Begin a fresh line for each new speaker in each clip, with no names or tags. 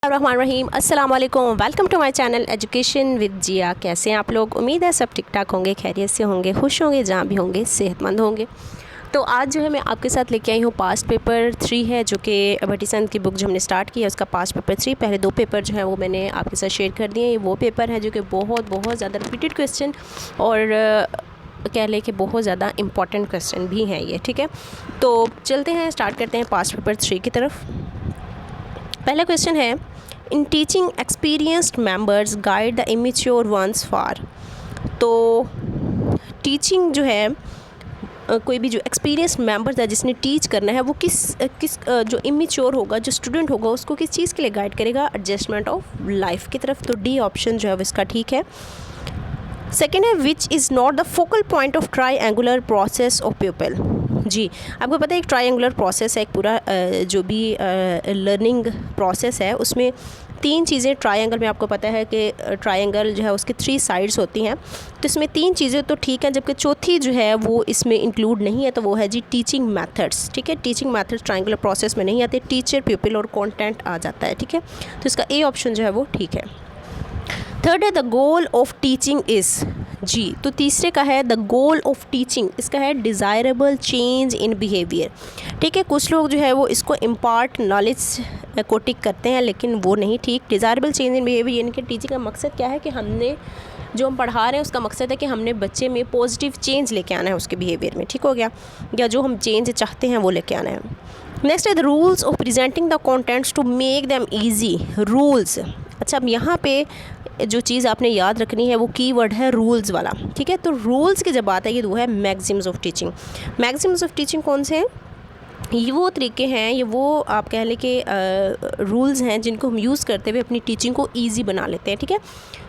रहीम अस्सलाम वालेकुम, welcome to my channel education with Zia. कैसे हैं आप लोग? उम्मीद है सब ठीक ठाक होंगे, खैरियत से होंगे, खुश होंगे, जहाँ भी होंगे सेहतमंद होंगे। तो आज जो है मैं आपके साथ लेके आई हूँ पास्ट पेपर 3 है, जो कि भट्टीसन की बुक जो हमने स्टार्ट की है उसका पास्ट पेपर 3। पहले 2 पेपर जो है वो मैंने आपके साथ शेयर कर दिए। ये वो पेपर है जो कि बहुत ज़्यादा रिपीटेड क्वेश्चन और कह लें कि बहुत ज़्यादा इंपॉर्टेंट क्वेश्चन भी हैं ये। ठीक है, तो चलते हैं, स्टार्ट करते हैं पास्ट पेपर 3 की तरफ। पहला क्वेश्चन है, in teaching experienced members guide the immature ones for. तो टीचिंग जो है कोई भी जो एक्सपीरियंस्ड मेंबर्स है जिसने टीच करना है वो किस जो इमेच्योर होगा, जो स्टूडेंट होगा, उसको किस चीज़ के लिए गाइड करेगा? एडजस्टमेंट ऑफ लाइफ की तरफ। तो डी ऑप्शन जो है वो इसका ठीक है। सेकेंड है, which is not the focal point of triangular process of pupil. जी, आपको पता है एक ट्राईएंगुलर प्रोसेस है, एक पूरा जो भी लर्निंग प्रोसेस है उसमें 3 चीज़ें ट्रायंगल में, आपको पता है कि ट्रायंगल जो है उसकी 3 साइड्स होती हैं। तो इसमें 3 चीज़ें तो ठीक है, जबकि चौथी जो है वो इसमें इंक्लूड नहीं है, तो वो है जी टीचिंग मेथड्स। ठीक है, टीचिंग मेथड्स ट्रायंगुलर प्रोसेस में नहीं आते, टीचर, प्यूपिल और कंटेंट आ जाता है। ठीक है, तो इसका ए ऑप्शन जो है वो ठीक है। थर्ड है, the goal of teaching is. जी, तो तीसरे का है द गोल ऑफ टीचिंग, इसका है डिज़ायरेबल चेंज इन बिहेवियर। ठीक है, कुछ लोग जो है वो इसको इम्पार्ट नॉलेज को टिक करते हैं, लेकिन वो नहीं ठीक। डिज़ायरेबल चेंज इन बिहेवियर यानी कि टीचिंग का मकसद क्या है कि हमने जो हम पढ़ा रहे हैं उसका मकसद है कि हमने बच्चे में पॉजिटिव चेंज लेके आना है उसके बिहेवियर में। ठीक हो गया, या जो हम चेंज चाहते हैं वो लेके आना है। नेक्स्ट है the rules of presenting the contents to make them easy. Rules, अच्छा अब यहाँ पे जो चीज़ आपने याद रखनी है वो कीवर्ड है रूल्स वाला। ठीक है, तो रूल्स की जब बात है ये वो है Maxim's of teaching. Maxim's of teaching कौन से हैं? ये वो तरीके हैं, ये वो आप कह लें कि रूल्स हैं जिनको हम यूज़ करते हुए अपनी टीचिंग को ईजी बना लेते हैं। ठीक है,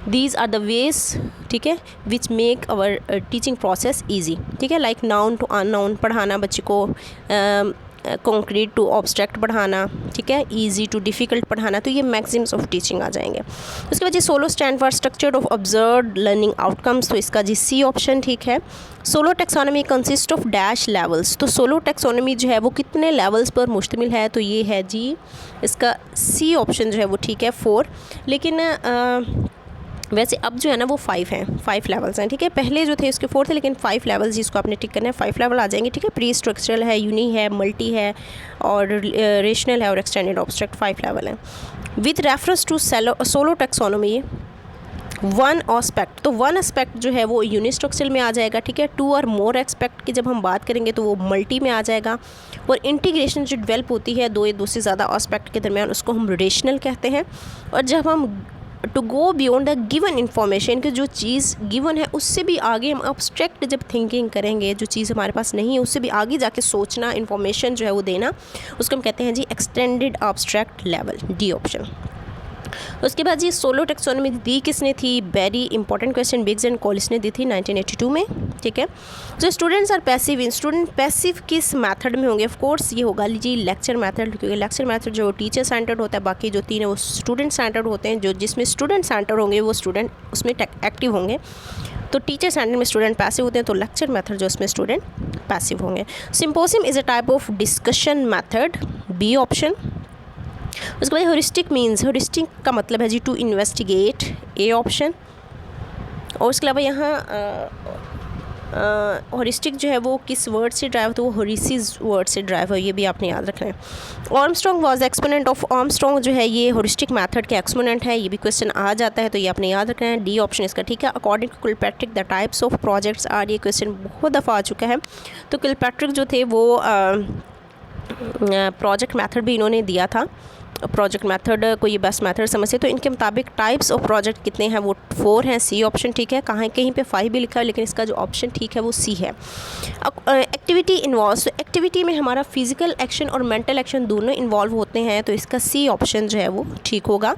दीज आर द वेज, ठीक है, which make our teaching process easy. ठीक है, लाइक नाउन टू अननाउन पढ़ाना बच्चे को, कॉन्क्रीट टू ऑब्स्ट्रैक्ट पढ़ाना, ठीक है, इजी टू डिफ़िकल्ट पढ़ाना, तो ये मैक्सिम्स ऑफ टीचिंग आ जाएंगे। उसके बाद जी SOLO stand for structured of observed learning outcomes, तो इसका जी सी ऑप्शन ठीक है। SOLO taxonomy consist of dash levels, तो सोलो टेक्सोनॉमी जो है वो कितने लेवल्स पर मुश्तमिल है? तो ये है जी इसका सी ऑप्शन जो है वो ठीक है 4। लेकिन वैसे अब जो है ना वो 5 हैं, 5 लेवल्स हैं। ठीक है, पहले जो थे उसके 4 थे, लेकिन 5 लेवल्स जिसको आपने टिक करना है 5 लेवल आ जाएंगे। ठीक है, प्री स्ट्रक्चरल है, यूनी है, मल्टी है और रेशनल है और एक्सटेंडेड ऑब्स्ट्रैक्ट 5 लेवल हैं। With reference to solo taxonomy one aspect, तो वन एस्पेक्ट जो है वो यूनिस्ट्रक्चरल में आ जाएगा। ठीक है, 2 और मोर एस्पेक्ट की जब हम बात करेंगे तो वो मल्टी में आ जाएगा। और इंटीग्रेशन जो डेवलप होती है दो से ज़्यादा एस्पेक्ट के दरमियान उसको हम रेशनल कहते हैं। और जब हम to go beyond the given information, कि जो चीज़ गिवन है उससे भी आगे हम अब्स्ट्रैक्ट जब थिंकिंग करेंगे, जो चीज़ हमारे पास नहीं है उससे भी आगे जाके सोचना, इन्फॉर्मेशन जो है वो देना, उसको हम कहते हैं जी extended abstract level, D option. उसके बाद जी सोलो टेक्सोनॉमी दी किसने थी? Very important question, Biggs and Collis ने दी थी 1982 में। ठीक है, जो students are passive in, student passive किस मेथड में होंगे? ऑफ कोर्स ये होगा जी लेक्चर मेथड, क्योंकि लेक्चर मेथड जो टीचर सेंटर्ड होता है, बाकी जो 3 है वो स्टूडेंट सेंटर्ड होते हैं। जो जिसमें स्टूडेंट सेंटर होंगे वो स्टूडेंट उसमें एक्टिव होंगे। तो टीचर सेंटर में स्टूडेंट पैसिव होते हैं, तो लेक्चर मेथड जो उसमें स्टूडेंट पैसिव होंगे। Symposium is a type of discussion method, B option. उसके बाद हॉरिस्टिक मीन्स, हॉरिस्टिक का मतलब है जी टू इन्वेस्टिगेट, ए ऑप्शन। और उसके अलावा यहाँ हॉरिस्टिक जो है वो किस वर्ड से ड्राइव होता है? वो हॉरिसिस वर्ड से ड्राइव है, ये भी आपने याद रखना है। Armstrong was exponent of, Armstrong जो है ये हॉरिस्टिक मेथड के एक्सपोनेंट है, ये भी क्वेश्चन आ जाता है, तो ये आपने याद रखना है, डी ऑप्शन इसका ठीक है। According to Kilpatrick the types of projects are, ये क्वेश्चन बहुत दफ़ा आ चुका है। तो किलपैट्रिक जो थे वो प्रोजेक्ट मेथड भी इन्होंने दिया था, प्रोजेक्ट मेथड को ये बेस्ट मेथड समझते। तो इनके मुताबिक टाइप्स ऑफ प्रोजेक्ट कितने हैं? वो 4 हैं, सी ऑप्शन ठीक है। कहाँ कहीं पे 5 भी लिखा है, लेकिन इसका जो ऑप्शन ठीक है वो सी है। एक्टिविटी इन्वॉल्व, तो एक्टिविटी में हमारा फिजिकल एक्शन और मेंटल एक्शन दोनों इन्वॉल्व होते हैं, तो इसका सी ऑप्शन जो है वो ठीक होगा।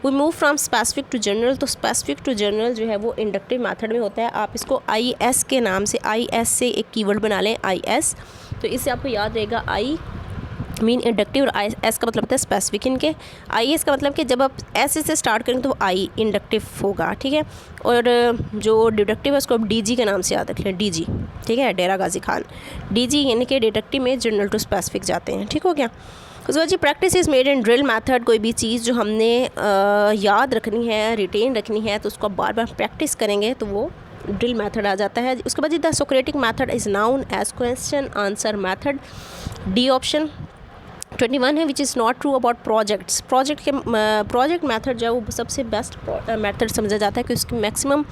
We move from specific to general, तो स्पेसिफिक टू जनरल जो है वो इंडक्टिव मेथड में होता है। आप इसको IS के नाम से, IS से एक कीवर्ड बना लें, IS, तो इससे आपको याद रहेगा आई मीन इंडक्टिव और आई एस का मतलब होता है स्पेसिफिक। इनके आई एस का मतलब कि जब आप ऐसे से स्टार्ट करेंगे तो आई इंडक्टिव होगा। ठीक है, और जो डिडक्टिव है उसको आप DG के नाम से याद रख लें, DG। ठीक है, डेरा गाजी खान, DG यानी कि डिडक्टिव में जनरल टू स्पेसिफिक जाते हैं। ठीक हो गया। उसके बाद जी practice is made in drill method. कोई भी चीज़ जो हमने याद रखनी है, रिटेन रखनी है, तो उसको बार बार प्रैक्टिस करेंगे तो वो ड्रिल मेथड आ जाता है। उसके बाद जी the Socratic method is known as question answer method, D option. 21 है which is not true about projects. Project method जो है वो सबसे बेस्ट मेथड समझा जाता है कि उसकी मैक्सिमम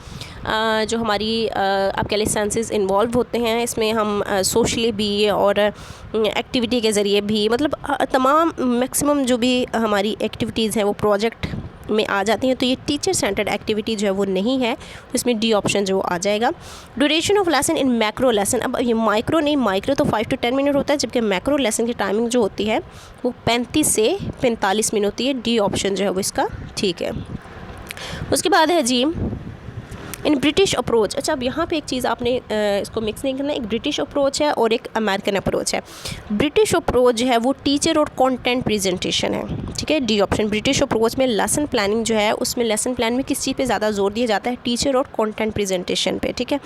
जो हमारी आप कह लें सेंसेस इन्वॉल्व होते हैं इसमें, हम सोशली भी और एक्टिविटी के ज़रिए भी, मतलब तमाम मैक्सिमम जो भी हमारी एक्टिविटीज़ हैं वो प्रोजेक्ट में आ जाती हैं। तो ये टीचर सेंटर्ड एक्टिविटी जो है वो नहीं है, इसमें डी ऑप्शन जो आ जाएगा। Duration of lesson in macro lesson, अब ये माइक्रो नहीं, माइक्रो तो 5 to 10 मिनट होता है, जबकि मैक्रो लेसन की टाइमिंग जो होती है वो 35 से 45 मिनट होती है। डी ऑप्शन जो है वो इसका ठीक है। उसके बाद है जी इन ब्रिटिश अप्रोच। अच्छा, अब यहाँ पे एक चीज़ आपने इसको मिक्स नहीं करना, एक ब्रिटिश अप्रोच है और एक अमेरिकन अप्रोच है। ब्रिटिश अप्रोच जो है वो टीचर और कंटेंट प्रेजेंटेशन है, ठीक है, डी ऑप्शन। ब्रिटिश अप्रोच में लेसन प्लानिंग जो है उसमें लेसन प्लान में किस चीज़ पे ज़्यादा जोर दिया जाता है, टीचर और कंटेंट प्रेजेंटेशन पे, ठीक है।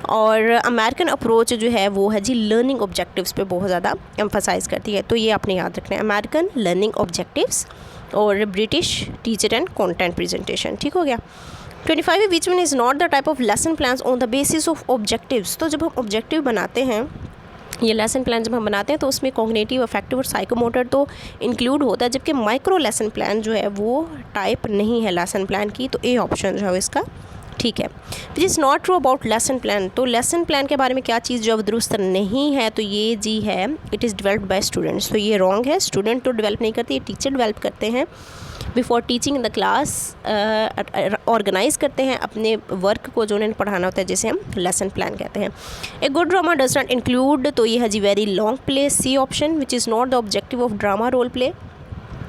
और अमेरिकन अप्रोच जो है वो है जी लर्निंग ऑब्जेक्टिव्स पे बहुत ज़्यादा एम्फसाइज़ करती है। तो ये आपने याद रखना है, अमेरिकन लर्निंग ऑब्जेक्टिव्स और British teacher and content presentation, ठीक हो गया। 25 विच one is not the type of lesson plans on the basis of objectives. तो जब हम ऑब्जेक्टिव बनाते हैं, ये लेसन प्लान जब हम बनाते हैं तो उसमें कॉग्निटिव, अफेक्टिव और साइकोमोटर तो इंक्लूड होता है, जबकि माइक्रो लेसन प्लान जो है वो टाइप नहीं है लेसन प्लान की। तो ए ऑप्शन जो है इसका ठीक है। Which is not true about lesson plan, तो लेसन प्लान के बारे में क्या चीज़ जो दुरुस्त नहीं है, तो ये जी है it is developed by students. तो ये रॉन्ग है, स्टूडेंट तो डेवलप नहीं करते, ये टीचर डेवलप करते हैं। Before teaching in the class organise करते हैं अपने वर्क को जो उन्हें पढ़ाना होता है, जिसे हम लेसन प्लान कहते हैं। A good drama does not include, तो ये है जी very long play, C option. Which is not the objective of drama role play.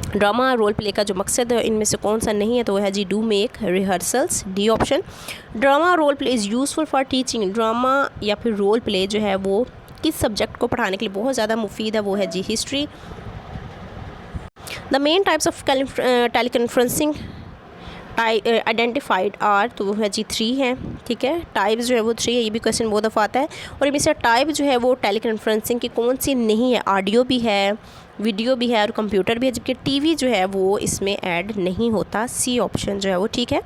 Drama role play का जो मकसद है इनमें से कौन सा नहीं है, तो वह है जी do make rehearsals, D option. Drama role play is useful for teaching. Drama या फिर रोल प्ले जो है वो किस सब्जेक्ट को पढ़ाने के लिए बहुत ज़्यादा मुफीद है, वो है जी history. The main types of teleconferencing identified are, तो वो है जी 3 है, ठीक है। टाइप्स जो है वो 3 है, ये भी क्वेश्चन बहुत दफ़ा आता है। और इनमें से टाइप जो है वो टेलीकॉन्फ्रेंसिंग की कौन सी नहीं है, ऑडियो भी है, वीडियो भी है और कंप्यूटर भी है, जबकि टीवी जो है वो इसमें ऐड नहीं होता, सी ऑप्शन जो है वो ठीक है।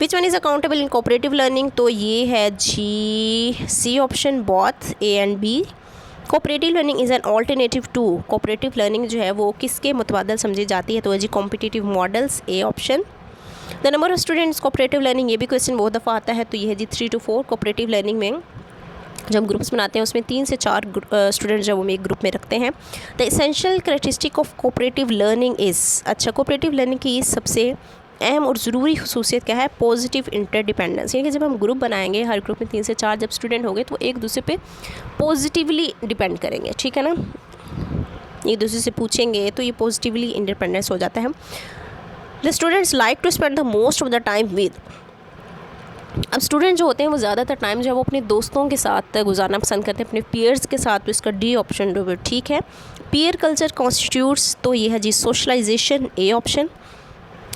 Which one is accountable in cooperative learning, तो ये है जी C option, both A and B. Cooperative learning is an alternative to, cooperative learning जो है वो किसके मुतबादल समझी जाती है, तो है जी competitive models, A option. The number of students cooperative learning, ये भी क्वेश्चन बहुत दफ़ा आता है, तो ये है जी 3 to 4। कोऑपरेटिव लर्निंग में जब हम ग्रुप्स बनाते हैं उसमें 3 से 4 स्टूडेंट्स जो वो एक ग्रुप में रखते हैं। The essential characteristic of cooperative learning is, अच्छा कोऑपरेटिव लर्निंग की सबसे अहम और ज़रूरी खुसूसियत क्या है, पॉजिटिव इंटरडिपेंडेंस, यानी कि जब हम ग्रुप बनाएंगे, हर ग्रुप में 3 से 4 जब स्टूडेंट होंगे तो एक दूसरे पे पॉजिटिवली डिपेंड करेंगे, ठीक है ना, एक दूसरे से पूछेंगे तो ये पॉजिटिवली इंडिपेंडेंस हो जाता है। The students like to spend the most of the time with, अब स्टूडेंट जो होते हैं वो ज़्यादातर टाइम जो है वो अपने दोस्तों के साथ गुजारना पसंद करते हैं, अपने पीयर्स के साथ, तो इसका डी ऑप्शन जो है ठीक है। पीयर कल्चर कॉन्स्टिट्यूट्स, तो ये है जी socialization, A option.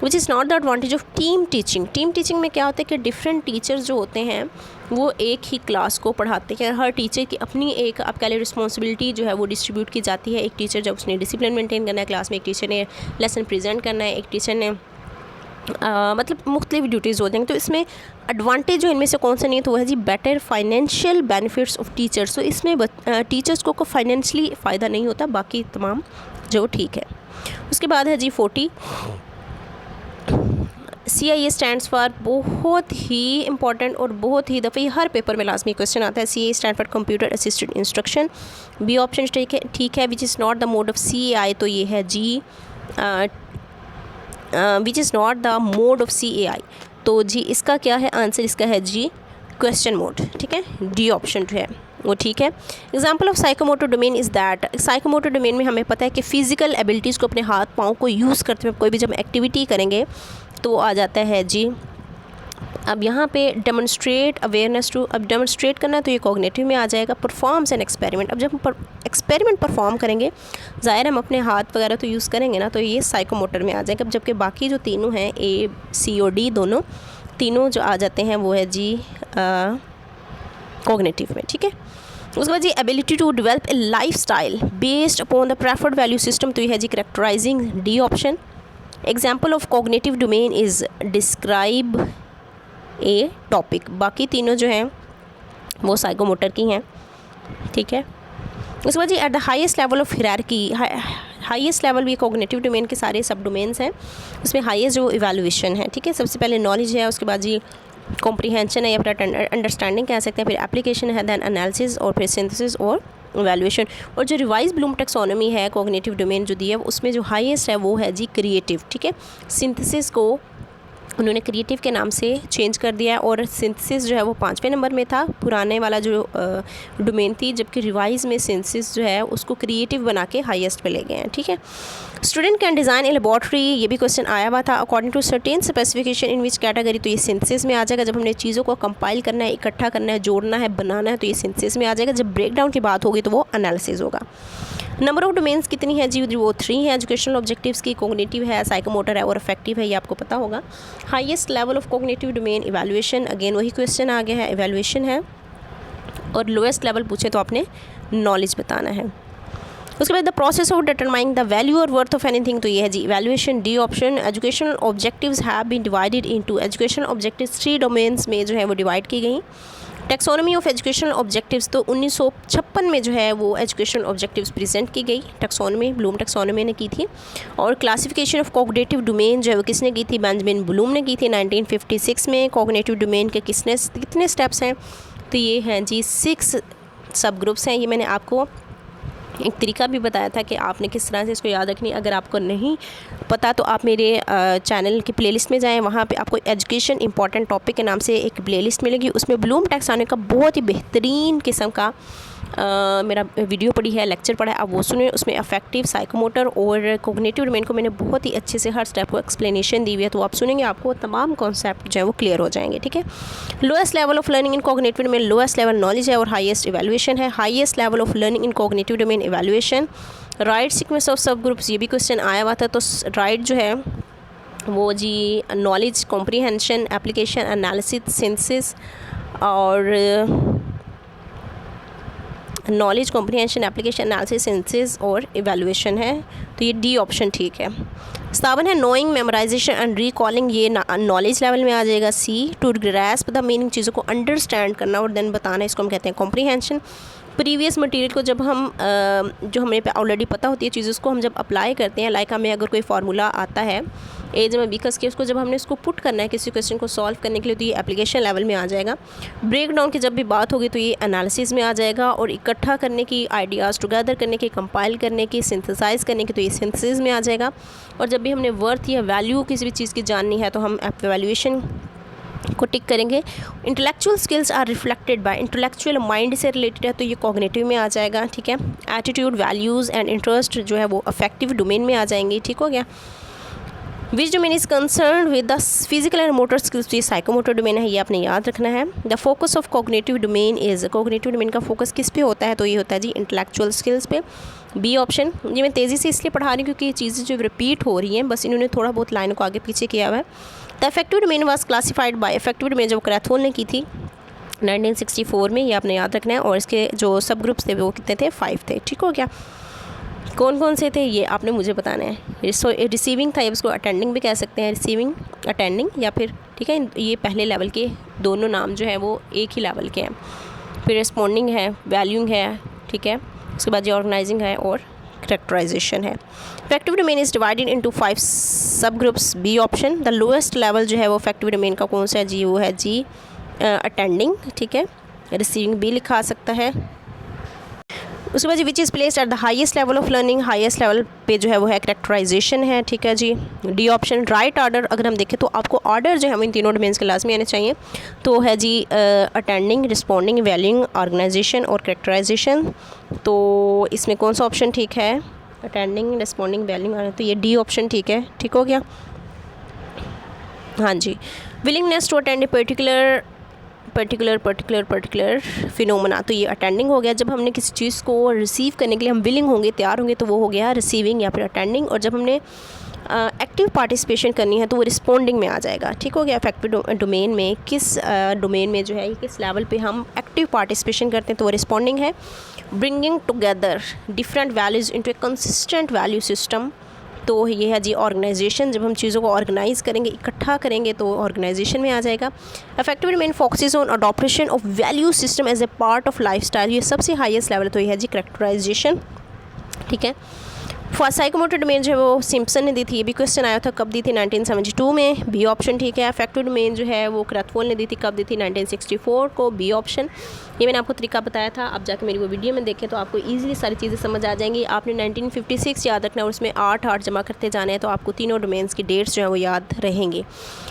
Which is not the advantage of team teaching, team teaching में क्या होता है कि डिफरेंट टीचर्स जो होते हैं वो एक ही क्लास को पढ़ाते हैं, हर टीचर की अपनी एक आप कह लें रिस्पॉन्सिबिलिटी जो है वो डिस्ट्रीब्यूट की जाती है। एक टीचर जब उसने डिसिप्लिन मेंटेन करना है क्लास में, एक टीचर ने लेसन प्रेजेंट करना है, एक टीचर ने मतलब मुख्तलिफ ड्यूटीज़ हो जाएंगी। तो इसमें एडवांटेज जो इनमें से कौन सा नहीं है, तो वह है जी better financial benefits of teachers, तो इसमें टीचर्स को फाइनेंशली फ़ायदा नहीं होता, बाकी तमाम जो ठीक है। उसके बाद है जी 40 CIA स्टैंड्स फॉर, बहुत ही इंपॉर्टेंट और बहुत ही दफ़े हर पेपर में लाजमी क्वेश्चन आता है। CIA stand for computer assisted instruction, B option ठीक है। Which is not the mode of CAI, तो ये है जी which is not the mode of CAI, तो जी इसका क्या है आंसर, इसका है जी क्वेश्चन मोड, ठीक है, डी ऑप्शन जो है वो ठीक है। Example of psychomotor domain is that, psychomotor domain में हमें पता है कि फ़िज़िकल एबिलिटीज़ को, अपने हाथ पाँव को यूज़ करते हुए कोई भी जब एक्टिविटी करेंगे तो आ जाता है जी। अब यहाँ पे डेमोन्स्ट्रेट अवेयरनेस टू, अब डेमोन्स्ट्रेट करना है तो ये कॉग्निटिव में आ जाएगा। परफॉर्म्स एन एक्सपेरिमेंट, अब जब हम एक्सपेरिमेंट परफॉर्म करेंगे ज़ाहिर हम अपने हाथ वगैरह तो यूज़ करेंगे ना, तो ये साइकोमोटर में आ जाएगा। जबकि बाकी जो तीनों हैं A, C और D दोनों तीनों जो आ जाते हैं वो है जी कॉग्निटिव में, ठीक है। उसके बाद जी ability to develop a life style based upon the preferred value system, तो ये है जी characterizing, D option. Example of cognitive domain is describe a topic, बाकी तीनों जो हैं वो साइकोमोटर की हैं, ठीक है। उसके बाद जी at the highest level of hierarchy, highest level भी कॉग्निटिव डोमेन के सारे सब डोमेन्स हैं, उसमें हाईएस्ट जो इवैल्यूएशन है, ठीक है। सबसे पहले नॉलेज है, उसके बाद जी कॉम्प्रीहेंशन है या फिर अंडरस्टैंडिंग कह सकते हैं, फिर एप्लीकेशन है, देन एनालिसिस और फिर सिंथेसिस और इवैल्यूएशन। और जो रिवाइज ब्लूम टेक्सोनॉमी है कॉग्निटिव डोमेन जो दी है उसमें जो हाईएस्ट है वो है जी क्रिएटिव, ठीक है। सिंथेसिस को उन्होंने क्रिएटिव के नाम से चेंज कर दिया है और सिंथेसिस जो है वो 5वें नंबर में था, पुराने वाला जो डोमेन थी, जबकि रिवाइज में सिंथेसिस जो है उसको क्रिएटिव बना के हाईएस्ट पे ले गए हैं, ठीक है। Student can design a laboratory, ये भी क्वेश्चन आया हुआ था, according to certain specification in which category, तो ये सिंथेसिस में आ जाएगा। जब हमने चीज़ों को कंपाइल करना है, इकट्ठा करना है, जोड़ना है, बनाना है, तो ये सिंथेसिस में आ जाएगा। जब ब्रेक डाउन की बात होगी तो वो एनालिसिस होगा। नंबर ऑफ डोमेन्स कितनी है जी, वो 3 है। एजुकेशनल ऑब्जेक्टिव्स की, कॉग्निटिव है, साइकोमोटर है और अफेक्टिव है, ये आपको पता होगा। Highest level of cognitive domain evaluation, again वही क्वेश्चन आ गया है, इवैल्यूएशन है। और लोएस्ट लेवल पूछे तो आपने नॉलेज बताना है। उसके बाद the process of determining the value और वर्थ ऑफ एनीथिंग, तो ये है जी evaluation, D option. Educational objectives have been divided into, educational objectives 3 domains में जो है वो डिवाइड की गई। टेक्सोनॉमी ऑफ एजुकेशनल ऑब्जेक्टिव्स, तो 1956 में जो है वो एजुकेशनल ऑब्जेक्टिव्स प्रेजेंट की गई, टेक्सोनॉमी ब्लूम टेक्सोनॉमी ने की थी। और क्लासिफिकेशन ऑफ कॉग्निटिव डोमेन जो है वो किसने की थी, बेंजामिन ब्लूम ने की थी 1956 में। कॉग्निटिव डोमेन के कितने स्टेप्स हैं, तो ये हैं जी 6 सब ग्रुप्स हैं। ये मैंने आपको एक तरीका भी बताया था कि आपने किस तरह से इसको याद रखनी। अगर आपको नहीं पता तो आप मेरे चैनल की प्लेलिस्ट में जाएं, वहाँ पे आपको एजुकेशन इंपॉर्टेंट टॉपिक के नाम से एक प्लेलिस्ट मिलेगी। उसमें ब्लूम टैक्सोनॉमी का बहुत ही बेहतरीन किस्म का मेरा वीडियो पड़ी है, लेक्चर पढ़ा है, आप वो सुने। उसमें अफेक्टिव, साइकोमोटर और कॉग्निटिव डोमेन को मैंने बहुत ही अच्छे से हर स्टेप को एक्सप्लेनेशन दी हुई है, तो आप सुनेंगे आपको तमाम कॉन्सेप्ट जो है वो क्लियर हो जाएंगे, ठीक है। Lowest level of learning in cognitive domain, lowest level knowledge है और हाईएस्ट इवैल्यूएशन है। Highest level of learning in cognitive domain evaluation. Right sequence of sub groups, ये भी क्वेश्चन आया हुआ था, तो राइट जो है वो जी knowledge, comprehension, application, analysis, synthesis और knowledge, comprehension, application, analysis, synthesis और इवैल्यूएशन है, तो ये डी ऑप्शन ठीक है। 7 है नोइंग, मेमोराइजेशन एंड रिकॉलिंग, ये नॉलेज लेवल में आ जाएगा। C to grasp the meaning, चीज़ों को अंडरस्टैंड करना और देन बताना, इसको हम कहते हैं कॉम्प्रीहेंशन। प्रीवियस मटेरियल को जब हम जो हमें पे ऑलरेडी पता होती है चीज़, उसको हम जब अप्लाई करते हैं, लाइक हमें अगर कोई फार्मूला आता है एज में बीकस के, उसको जब हमने इसको पुट करना है किसी क्वेश्चन को सॉल्व करने के लिए, तो ये एप्लीकेशन लेवल में आ जाएगा। ब्रेक डाउन की जब भी बात होगी तो ये एनालिसिस में आ जाएगा। और इकट्ठा करने की, आइडियाज़ टुगेदर करने की, कंपाइल करने की, सिंथेसाइज करने की, तो ये सिंथेसिस में आ जाएगा। और जब भी हमने वर्थ या वैल्यू किसी भी चीज़ की जाननी है तो हम एवैल्यूएशन को टिक करेंगे। Intellectual skills are reflected by, intellectual mind से रिलेटेड है तो ये कॉग्निटिव में आ जाएगा, ठीक है। एटीट्यूड, वैल्यूज़ एंड इंटरेस्ट जो है वो अफेक्टिव डोमेन में आ जाएंगी, ठीक हो गया। Which domain is concern with the physical and motor skills, ये साइकोमोटर डोमेन है, ये आपने याद रखना है। The focus of cognitive domain is, cognitive domain का फोकस किस पे होता है, तो ये होता है जी इंटेलेक्चुअल स्किल्स पे, बी ऑप्शन। ये मैं तेज़ी से इसलिए पढ़ा रही हूँ क्योंकि ये चीज़ें जो रिपीट हो रही हैं, बस इन्होंने थोड़ा बहुत लाइन को आगे पीछे किया हुआ है। The affective domain was classified by, affective domain जो क्रैथहोल ने की थी 1964 में, ये आपने याद रखना है। और इसके जो सब ग्रुप्स थे वो कितने थे, 5 थे, ठीक हो गया। कौन कौन से थे ये आपने मुझे बताना है। रिसीविंग था, ये उसको अटेंडिंग भी कह सकते हैं, रिसीविंग, अटेंडिंग, या फिर ठीक है ये पहले लेवल के दोनों नाम जो है वो एक ही लेवल के हैं। फिर रिस्पॉन्डिंग है, वैल्यूइंग है, ठीक है। उसके बाद ये ऑर्गेनाइजिंग है और करेक्टराइजेशन है। Affective domain is divided into 5 sub groups, B option. The lowest level जो है वो इफेक्टिव डोमेन का कौन सा है जी, वो है जी अटेंडिंग, ठीक है। रिसीविंग भी लिखा सकता है। उसके बाद which is placed at the highest level of learning, highest level पे जो है वो है करेक्टराइजेशन है, ठीक है जी। D option. राइट ऑर्डर, अगर हम देखें तो आपको ऑर्डर जो है इन तीनों डोमेन्स के लाजमी आने चाहिए, तो है जी अटेंडिंग, रिस्पॉन्डिंग, वैल्यूइंग, ऑर्गेनाइजेशन और करेक्टराइजेशन। तो इसमें कौन सा ऑप्शन ठीक है, अटेंडिंग, रिस्पॉन्डिंग, वैल्यूइंग, तो ये डी ऑप्शन ठीक है, ठीक हो गया। हाँ जी। Willingness to attend a particular phenomena, तो ये अटेंडिंग हो गया। जब हमने किसी चीज़ को रिसीव करने के लिए हम विलिंग होंगे, तैयार होंगे, तो वो हो गया रिसीविंग या फिर अटेंडिंग। और जब हमने एक्टिव पार्टिसिपेशन करनी है तो वो रिस्पोंडिंग में आ जाएगा। ठीक हो गया। अफेक्टिव डोमेन में किस डोमेन में जो है किस लेवल पे हम एक्टिव पार्टिसिपेशन करते हैं तो वो रिस्पोंडिंग है। Bringing together different values into a consistent value system, तो ये है जी ऑर्गेनाइजेशन। जब हम चीज़ों को ऑर्गेनाइज़ करेंगे, इकट्ठा करेंगे तो ऑर्गेनाइजेशन में आ जाएगा। Affective domain focuses on adoption of value system as a part of lifestyle, ये सबसे हाईएस्ट लेवल तो ये है जी कैरेक्टराइजेशन। ठीक है। साइकोमोटर डोमेन जो है वो सिम्पसन ने दी थी, ये भी क्वेश्चन आया था, कब दी थी 1972 में, बी ऑप्शन। ठीक है। अफेक्टिव डोमेन जो है वो क्रैथवोल ने दी थी, कब दी थी 1964 को, बी ऑप्शन। ये मैंने आपको तरीका बताया था, आप जाके मेरी वो वीडियो में देखें तो आपको ईजिली सारी चीज़ें समझ आ जाएंगी। आपने 1956 याद रखना और उसमें 8 जमा करते जाने हैं तो आपको तीनों डोमेन्स की डेट्स जो है वो याद रहेंगी।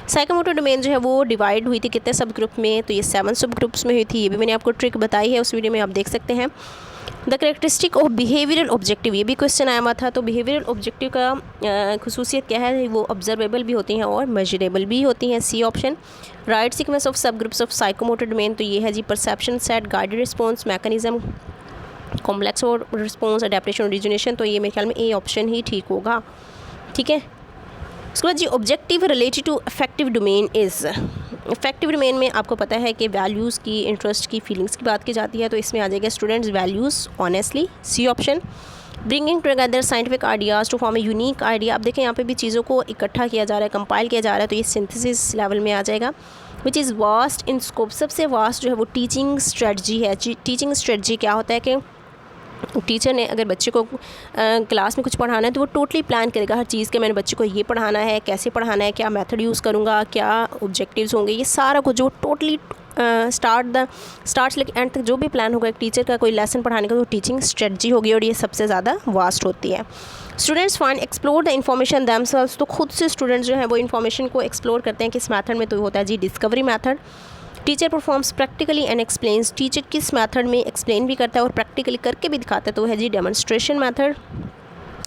साइकोमोटर डोमेन जो है वो डिवाइड हुई थी कितने सब ग्रुप में, तो ये 7 सब ग्रुप्स में हुई थी। ये भी मैंने आपको ट्रिक बताई है, उस वीडियो में आप देख सकते हैं। The characteristic of behavioural objective, ये भी क्वेश्चन आया हुआ था। तो बिहेवियरल ऑब्जेक्टिव का खुसूसियत क्या है, वो ऑब्जर्वेबल भी होती हैं और मेजरेबल भी होती हैं, C option. Right sequence of sub groups of psychomotor domain, तो ये है जी perception, set, guided response, mechanism, complex और रिस्पॉन्स, अडेप्टेशन, ओरिजिनेशन, तो ये मेरे ख्याल में ए ऑप्शन ही ठीक होगा। ठीक है। उसके बाद जी objective related to affective domain is, effective domain में आपको पता है कि वैल्यूज़ की, इंटरेस्ट की, फीलिंग्स की बात की जाती है, तो इसमें आ जाएगा students values honestly, C option. Bringing together scientific ideas to form a unique idea, आप देखें यहाँ पे भी चीज़ों को इकट्ठा किया जा रहा है, कंपाइल किया जा रहा है, तो ये सिंथेसिस लेवल में आ जाएगा। Which is vast in scope, सबसे वास्ट जो है वो टीचिंग स्ट्रेटजी है। टीचिंग स्ट्रेटजी क्या होता है कि टीचर ने अगर बच्चे को क्लास में कुछ पढ़ाना है तो वो टोटली प्लान करेगा हर चीज़ के, मैंने बच्चे को ये पढ़ाना है, कैसे पढ़ाना है, क्या मेथड यूज़ करूँगा, क्या ऑब्जेक्टिव्स होंगे, ये सारा कुछ जो टोटली स्टार्ट से लेकर एंड तक जो भी प्लान होगा एक टीचर का कोई लेसन पढ़ाने का, तो टीचिंग स्ट्रेटजी होगी और ये सबसे ज़्यादा वास्ट होती है। Students find explore the information themselves, तो खुद से स्टूडेंट्स जो है वो इन्फॉर्मेशन को एक्सप्लोर करते हैं किस मेथड में, तो होता है जी discovery method. Teacher performs practically and explains, teacher किस मेथड में एक्सप्लेन भी करता है और प्रैक्टिकली करके भी दिखाता है, तो है जी demonstration method.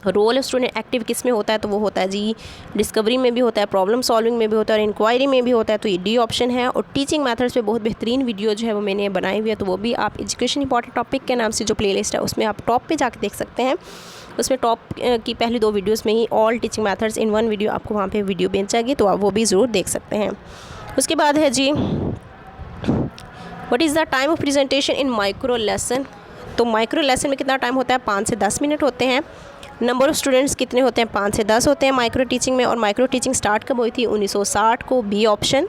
Role student active किस में होता है, तो वो होता है जी डिस्कवरी में भी होता है, प्रॉब्लम सॉल्विंग में भी होता है और इंक्वायरी में भी होता है, तो ये डी ऑप्शन है। और टीचिंग मेथड्स पे बहुत बेहतरीन वीडियो जो है वो मैंने बनाई हुई है, तो वो भी आप एजुकेशन इंपॉर्टेंट टॉपिक के नाम से जो प्लेलिस्ट है उसमें आप टॉप पे जाके देख सकते हैं। उसमें टॉप की पहली 2 वीडियोज़ में ही all teaching methods in 1 video आपको वहाँ पर वीडियो मिल जाएगी, तो आप वो भी ज़रूर देख सकते हैं। उसके बाद है जी what is the time of presentation in micro lesson, तो माइक्रो लेसन में कितना टाइम होता है, 5 से 10 मिनट होते हैं। नंबर ऑफ़ स्टूडेंट्स कितने होते हैं, 5 से 10 होते हैं माइक्रो टीचिंग में। और माइक्रो टीचिंग स्टार्ट कब हुई थी, 1960 को, बी ऑप्शन।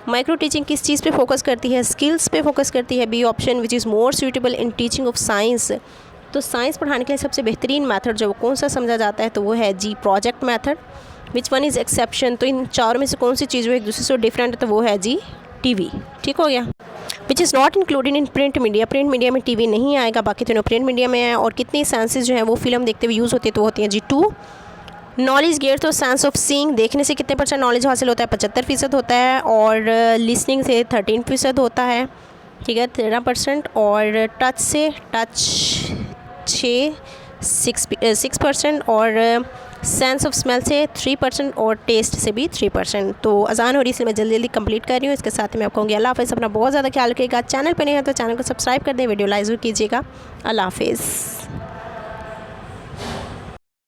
माइक्रो टीचिंग किस चीज़ पे फोकस करती है, स्किल्स पे फोकस करती है, B option. Which is more suitable in teaching of science, तो साइंस पढ़ाने के लिए सबसे बेहतरीन मेथड जो कौन सा समझा जाता है, तो वो है जी project method. Which one is exception, तो इन चारों में से कौन सी चीज़ वो एक दूसरे से डिफरेंट है, तो वो है जी टीवी। ठीक हो गया। विच is not included in print media, print media में टीवी नहीं आएगा, बाकी तीनों प्रिंट मीडिया में है। और कितनी सेंसेस जो है वो फिल्म देखते हुए यूज़ होती है, तो होती हैं जी 2। नॉलेज गेट, तो सेंस ऑफ सीइंग, देखने से कितने % नॉलेज हासिल होता है, 75% होता है। और लिसनिंग से 13% होता है, ठीक है, 13%। और टच से 6% और सेंस ऑफ स्मेल से 3% और टेस्ट से भी 3%। तो अजान हो रही है इसलिए मैं जल्दी जल्दी कंप्लीट कर रही हूँ। इसके साथ ही मैं आपको कहूँगी अल्लाह हाफ़िज़, अपना बहुत ज़्यादा ख्याल रखिएगा। चैनल पर नहीं है तो चैनल को सब्सक्राइब कर दें, वीडियो लाइक कीजिएगा। अल्लाह हाफ़िज़।